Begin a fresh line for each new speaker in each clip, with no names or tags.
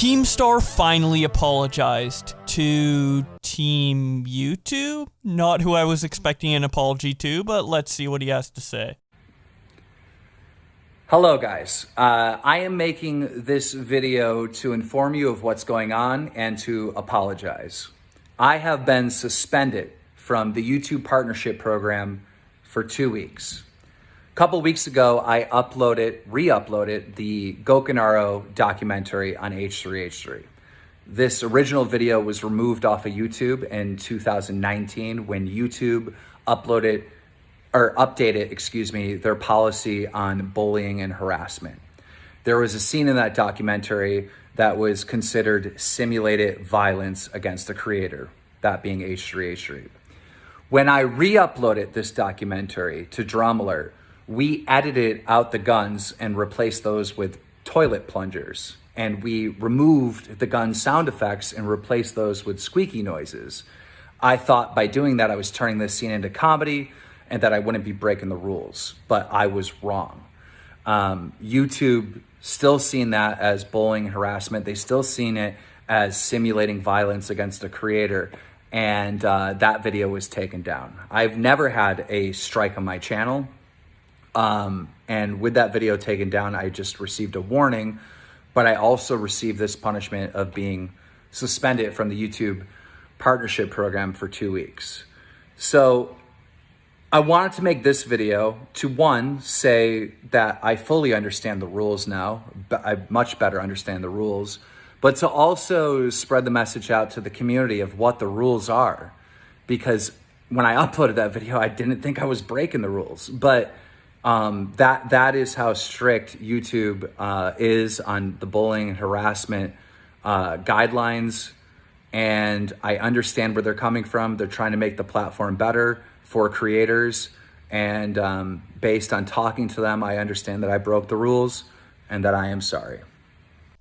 Keemstar finally apologized to Team YouTube. Not who I was expecting an apology to, but let's see what he has to say.
Hello guys, I am making this video to inform you of what's going on and to apologize. I have been suspended from the YouTube partnership program for 2 weeks. A couple weeks ago, I re-uploaded the Gokenaro documentary on H3H3. This original video was removed off of YouTube in 2019 when YouTube updated their policy on bullying and harassment. There was a scene in that documentary that was considered simulated violence against the creator, that being H3H3. When I re-uploaded this documentary to Drum Alert, we edited out the guns and replaced those with toilet plungers. And we removed the gun sound effects and replaced those with squeaky noises. I thought by doing that, I was turning this scene into comedy and that I wouldn't be breaking the rules, but I was wrong. YouTube still seen that as bullying and harassment. They still seen it as simulating violence against a creator, and that video was taken down. I've never had a strike on my channel. And with that video taken down, I just received a warning, but I also received this punishment of being suspended from the YouTube partnership program for 2 weeks. So I wanted to make this video to, one, say that I fully understand the rules now. I much better understand the rules, but to also spread the message out to the community of what the rules are. Because when I uploaded that video, I didn't think I was breaking the rules, but that is how strict YouTube is on the bullying and harassment guidelines. And I understand where they're coming from. They're trying to make the platform better for creators. And based on talking to them, I understand that I broke the rules and that I am sorry.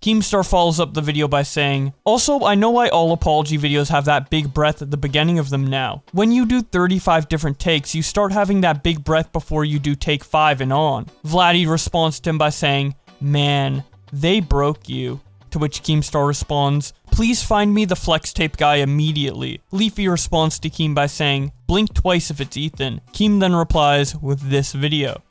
Keemstar follows up the video by saying, "Also, I know why all apology videos have that big breath at the beginning of them now. When you do 35 different takes, you start having that big breath before you do take 5 and on." Vladdy responds to him by saying, "Man, they broke you." To which Keemstar responds, "Please find me the flex tape guy immediately." Leafy responds to Keem by saying, "Blink twice if it's Ethan." Keem then replies with this video.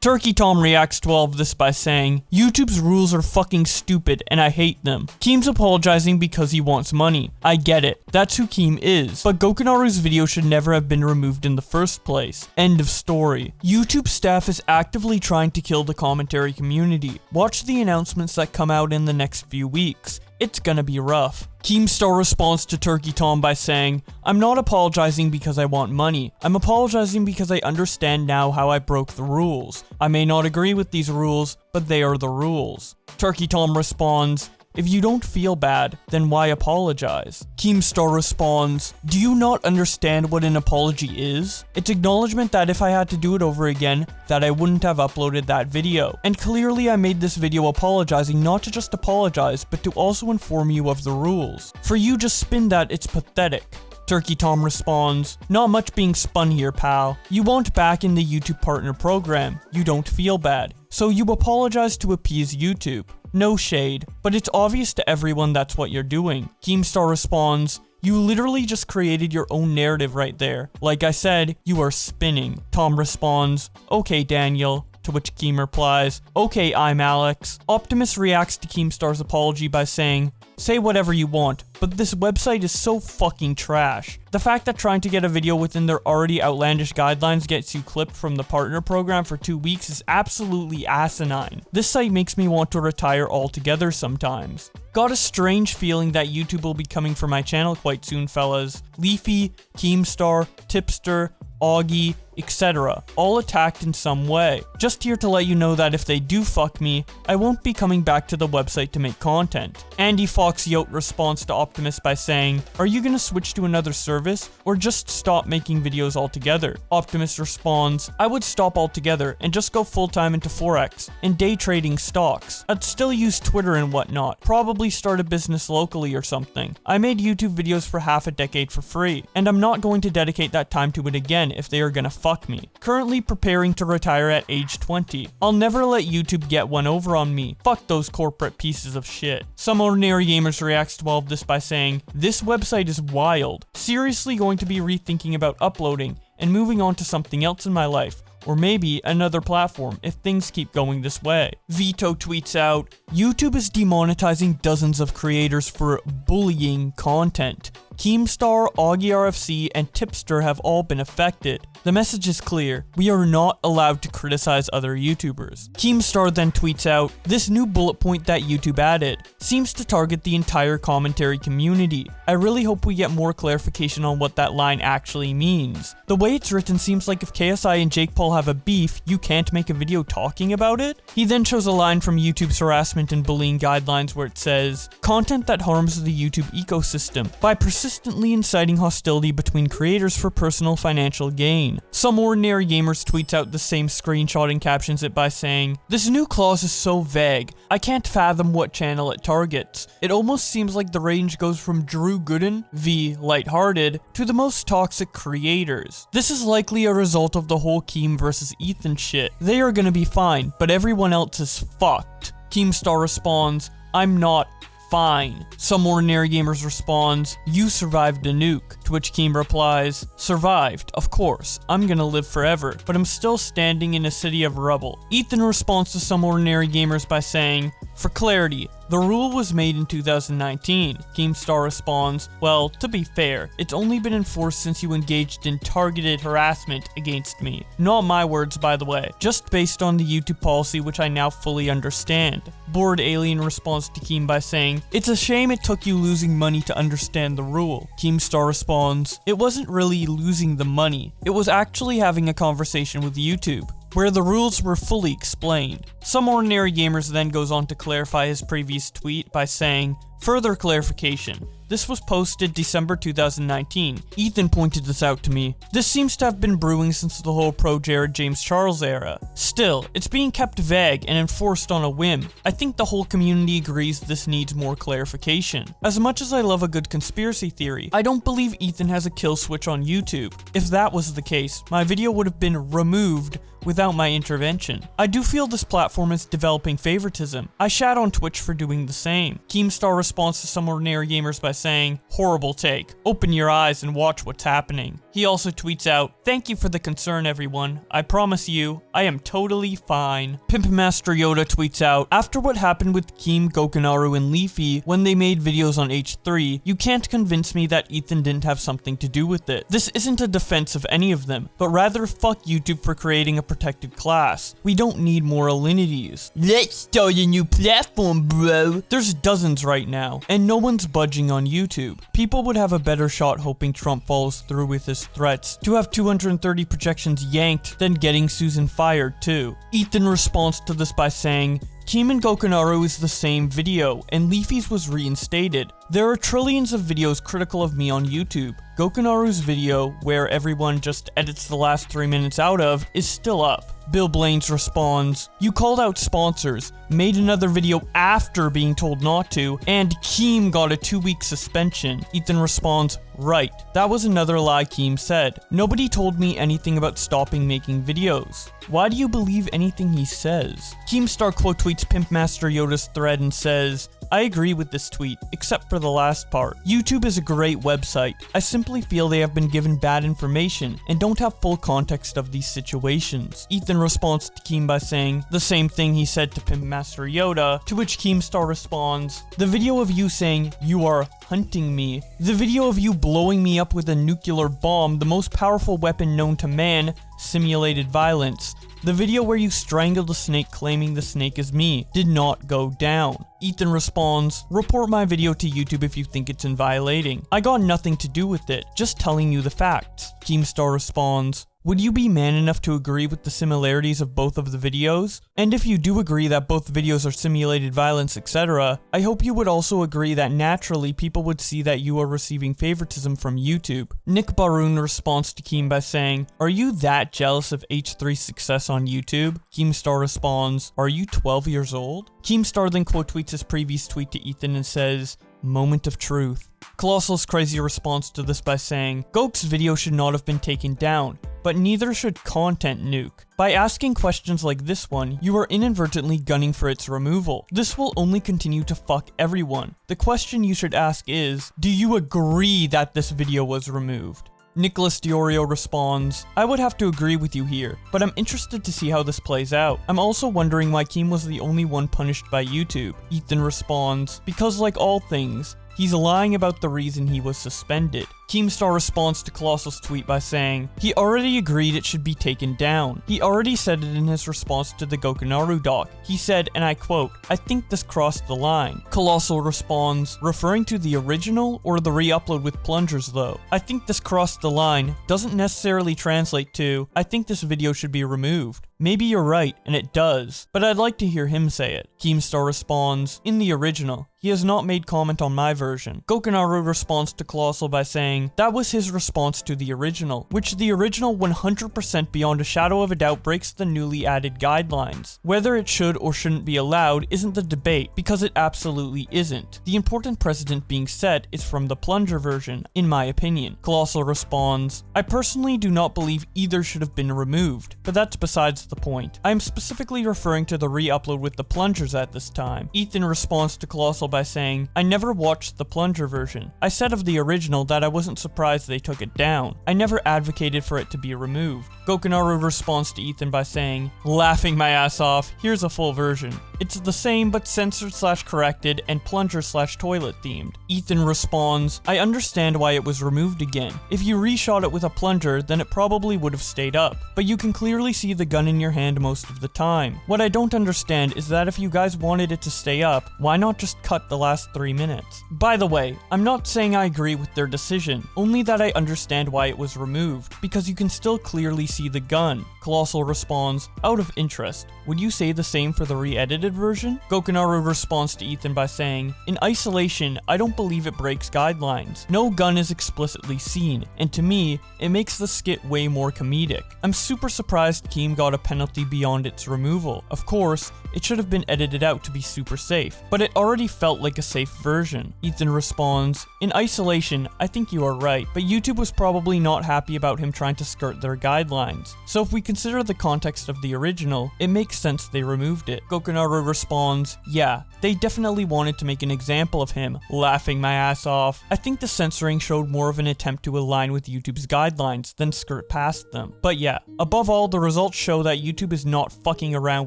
Turkey Tom reacts to all of this by saying, "YouTube's rules are fucking stupid and I hate them. Keem's apologizing because he wants money. I get it. That's who Keem is. But Gokenaru's video should never have been removed in the first place. End of story. YouTube staff is actively trying to kill the commentary community. Watch the announcements that come out in the next few weeks. It's gonna be rough." Keemstar responds to Turkey Tom by saying, "I'm not apologizing because I want money. I'm apologizing because I understand now how I broke the rules. I may not agree with these rules, but they are the rules." Turkey Tom responds, "If you don't feel bad, then why apologize?" Keemstar responds, "Do you not understand what an apology is? It's acknowledgement that if I had to do it over again, that I wouldn't have uploaded that video. And clearly I made this video apologizing not to just apologize, but to also inform you of the rules. For you just spin that, it's pathetic." Turkey Tom responds, "Not much being spun here, pal. You want back in the YouTube partner program. You don't feel bad. So you apologize to appease YouTube. No shade, but it's obvious to everyone that's what you're doing." Keemstar responds, "You literally just created your own narrative right there. Like I said, you are spinning." Tom responds, "Okay, Daniel." To which Keem replies, "Okay, I'm Alex." Optimus reacts to Keemstar's apology by saying, "Say whatever you want, but this website is so fucking trash. The fact that trying to get a video within their already outlandish guidelines gets you clipped from the partner program for 2 weeks is absolutely asinine. This site makes me want to retire altogether sometimes. Got a strange feeling that YouTube will be coming for my channel quite soon, fellas. Leafy, Keemstar, Tipster, Augie, etc. all attacked in some way. Just here to let you know that if they do fuck me, I won't be coming back to the website to make content." Andy Fox Yote responds to Optimus by saying, "Are you gonna switch to another service, or just stop making videos altogether?" Optimus responds, "I would stop altogether and just go full-time into Forex and day trading stocks. I'd still use Twitter and whatnot, probably start a business locally or something. I made YouTube videos for half a decade for free, and I'm not going to dedicate that time to it again if they are gonna fuck me. Currently preparing to retire at age 20. I'll never let YouTube get one over on me. Fuck those corporate pieces of shit. Some Ordinary Gamers reacts to all of this by saying, this website is wild. Seriously going to be rethinking about uploading and moving on to something else in my life. Or maybe another platform if things keep going this way. Vito tweets out, YouTube is demonetizing dozens of creators for bullying content. Keemstar, AugieRFC, and Tipster have all been affected. The message is clear. We are not allowed to criticize other YouTubers. Keemstar then tweets out, this new bullet point that YouTube added seems to target the entire commentary community. I really hope we get more clarification on what that line actually means. The way it's written seems like if KSI and Jake Paul have a beef, you can't make a video talking about it? He then shows a line from YouTube's harassment and bullying guidelines where it says, content that harms the YouTube ecosystem by persistently inciting hostility between creators for personal financial gain. Some Ordinary Gamers tweets out the same screenshot and captions it by saying, this new clause is so vague, I can't fathom what channel it targets. It almost seems like the range goes from Drew Gooden, v. lighthearted, to the most toxic creators. This is likely a result of the whole Keem versus Ethan shit. They are gonna be fine, but everyone else is fucked. Keemstar responds, I'm not fine. Some Ordinary Gamers responds, you survived a nuke, to which Keem replies, survived, of course, I'm gonna live forever, but I'm still standing in a city of rubble. Ethan responds to Some Ordinary Gamers by saying, for clarity, the rule was made in 2019. Keemstar responds, well, to be fair, it's only been enforced since you engaged in targeted harassment against me. Not my words, by the way, just based on the YouTube policy which I now fully understand. Bored Alien responds to Keem by saying, it's a shame it took you losing money to understand the rule. Keemstar responds, it wasn't really losing the money, it was actually having a conversation with YouTube, where the rules were fully explained. Some Ordinary Gamers then goes on to clarify his previous tweet by saying, further clarification. This was posted December 2019. Ethan pointed this out to me. This seems to have been brewing since the whole pro Jared James Charles era. Still, it's being kept vague and enforced on a whim. I think the whole community agrees this needs more clarification. As much as I love a good conspiracy theory, I don't believe Ethan has a kill switch on YouTube. If that was the case, my video would have been removed without my intervention. I do feel this platform is developing favoritism. I shat on Twitch for doing the same. Keemstar responds to Some Ordinary Gamers by saying, horrible take. Open your eyes and watch what's happening. He also tweets out, thank you for the concern everyone. I promise you, I am totally fine. Pimpmaster Yoda tweets out, after what happened with Keem, Gokunaru, and Leafy when they made videos on H3, you can't convince me that Ethan didn't have something to do with it. This isn't a defense of any of them, but rather fuck YouTube for creating a protected class. We don't need more alinities. Let's start a new platform, bro. There's dozens right now, and no one's budging on YouTube. People would have a better shot hoping Trump follows through with his threats to have 230 projections yanked than getting Susan fired too. Ethan responds to this by saying, Keem and Gokunaru is the same video, and Leafy's was reinstated. There are trillions of videos critical of me on YouTube. Gokunaru's video, where everyone just edits the last 3 minutes out of, is still up. Bill Blaines responds, you called out sponsors, made another video after being told not to, and Keem got a 2-week suspension. Ethan responds, right, that was another lie Keem said. Nobody told me anything about stopping making videos. Why do you believe anything he says? Keemstar quote tweets Pimpmaster Yoda's thread and says, I agree with this tweet, except for the last part. YouTube is a great website. I simply feel they have been given bad information and don't have full context of these situations. Ethan responds to Keem by saying the same thing he said to Pimpmaster Yoda, to which Keemstar responds, the video of you saying you are hunting me, the video of you blowing me up with a nuclear bomb, the most powerful weapon known to man, simulated violence. The video where you strangled a snake claiming the snake is me did not go down. Ethan responds, report my video to YouTube if you think it's in violating. I got nothing to do with it, just telling you the facts. Keemstar responds, would you be man enough to agree with the similarities of both of the videos? And if you do agree that both videos are simulated violence, etc., I hope you would also agree that naturally people would see that you are receiving favoritism from YouTube. Nick Baroon responds to Keem by saying, are you that jealous of H3's success on YouTube? Keemstar responds, are you 12 years old? Keemstar then quote tweets his previous tweet to Ethan and says, Moment of truth. Colossal's crazy response to this by saying, Goku's video should not have been taken down, but neither should content nuke. By asking questions like this one, you are inadvertently gunning for its removal. This will only continue to fuck everyone. The question you should ask is, do you agree that this video was removed? Nicholas Diorio responds, I would have to agree with you here, but I'm interested to see how this plays out. I'm also wondering why Keem was the only one punished by YouTube. Ethan responds, because like all things, he's lying about the reason he was suspended. Keemstar responds to Colossal's tweet by saying, he already agreed it should be taken down. He already said it in his response to the Gokunaru doc. He said, and I quote, I think this crossed the line. Colossal responds, referring to the original or the re-upload with plungers though. I think this crossed the line doesn't necessarily translate to, I think this video should be removed. Maybe you're right, and it does, but I'd like to hear him say it. Keemstar responds, in the original. He has not made comment on my version. Gokunaru responds to Colossal by saying, that was his response to the original, which the original 100% beyond a shadow of a doubt breaks the newly added guidelines. Whether it should or shouldn't be allowed isn't the debate, because it absolutely isn't. The important precedent being set is from the plunger version, in my opinion. Colossal responds, I personally do not believe either should have been removed, but that's besides the point. I am specifically referring to the re-upload with the plungers at this time. Ethan responds to Colossal by saying, I never watched the plunger version. I said of the original that I wasn't surprised they took it down. I never advocated for it to be removed. Gokunaru responds to Ethan by saying, laughing my ass off, here's a full version. It's the same but censored / corrected and plunger / toilet themed. Ethan responds, I understand why it was removed again. If you reshot it with a plunger, then it probably would have stayed up, but you can clearly see the gun in your hand most of the time. What I don't understand is that if you guys wanted it to stay up, why not just cut the last 3 minutes? By the way, I'm not saying I agree with their decision, only that I understand why it was removed, because you can still clearly see the gun. Colossal responds, out of interest, would you say the same for the re-edited version? Gokunaru responds to Ethan by saying, in isolation, I don't believe it breaks guidelines. No gun is explicitly seen, and to me, it makes the skit way more comedic. I'm super surprised Keem got a penalty beyond its removal. Of course, it should have been edited out to be super safe, but it already felt like a safe version. Ethan responds, in isolation, I think you are right, but YouTube was probably not happy about him trying to skirt their guidelines. So if we consider the context of the original, it makes sense they removed it. Gokunaru responds, yeah, they definitely wanted to make an example of him, laughing my ass off. I think the censoring showed more of an attempt to align with YouTube's guidelines than skirt past them. But yeah, above all, the results show that YouTube is not fucking around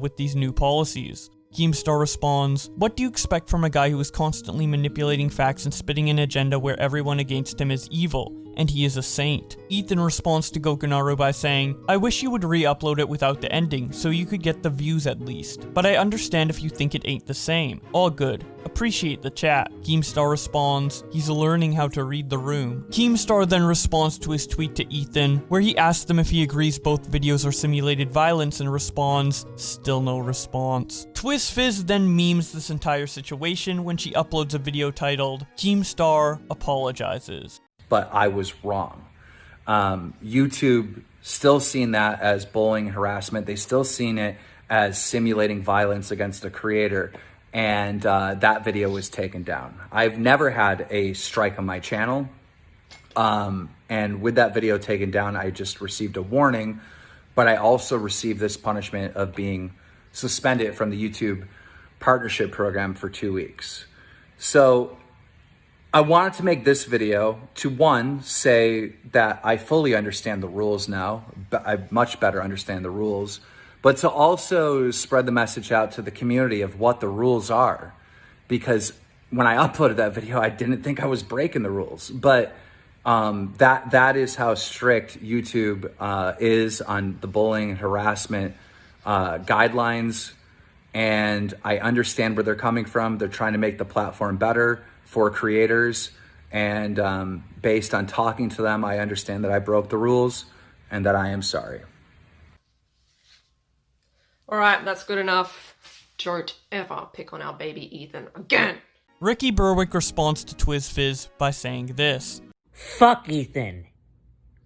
with these new policies. Keemstar responds, what do you expect from a guy who is constantly manipulating facts and spitting an agenda where everyone against him is evil, and he is a saint? Ethan responds to Gokunaru by saying, I wish you would re-upload it without the ending, so you could get the views at least. But I understand if you think it ain't the same. All good. Appreciate the chat. Keemstar responds, he's learning how to read the room. Keemstar then responds to his tweet to Ethan, where he asks them if he agrees both videos are simulated violence and responds, still no response. TwizFizz then memes this entire situation when she uploads a video titled, Keemstar Apologizes.
But I was wrong. YouTube still seen that as bullying harassment. They still seen it as simulating violence against a creator. And that video was taken down. I've never had a strike on my channel. And with that video taken down, I just received a warning, but I also received this punishment of being suspended from the YouTube partnership program for 2 weeks. So I wanted to make this video to, one, say that I fully understand the rules now. I much better understand the rules, but to also spread the message out to the community of what the rules are. Because when I uploaded that video, I didn't think I was breaking the rules, but that is how strict YouTube is on the bullying and harassment guidelines. And I understand where they're coming from. They're trying to make the platform better for creators. And based on talking to them, I understand that I broke the rules and that I am sorry.
All right, that's good enough. Don't ever pick on our baby Ethan again.
Ricky Berwick responds to TwizFizz by saying this.
Fuck Ethan.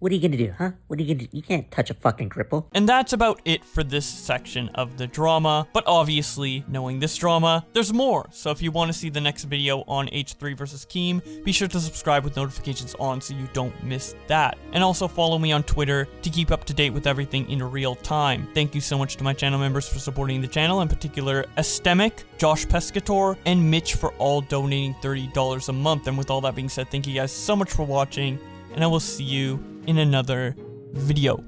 What are you gonna do, huh? What are you gonna do? You can't touch a fucking cripple.
And that's about it for this section of the drama, but obviously, knowing this drama, there's more. So if you want to see the next video on H3 versus Keem, be sure to subscribe with notifications on so you don't miss that. And also follow me on Twitter to keep up to date with everything in real time. Thank you so much to my channel members for supporting the channel, in particular Estemic, Josh Pescator, and Mitch for all donating $30 a month. And with all that being said, thank you guys so much for watching, and I will see you in another video.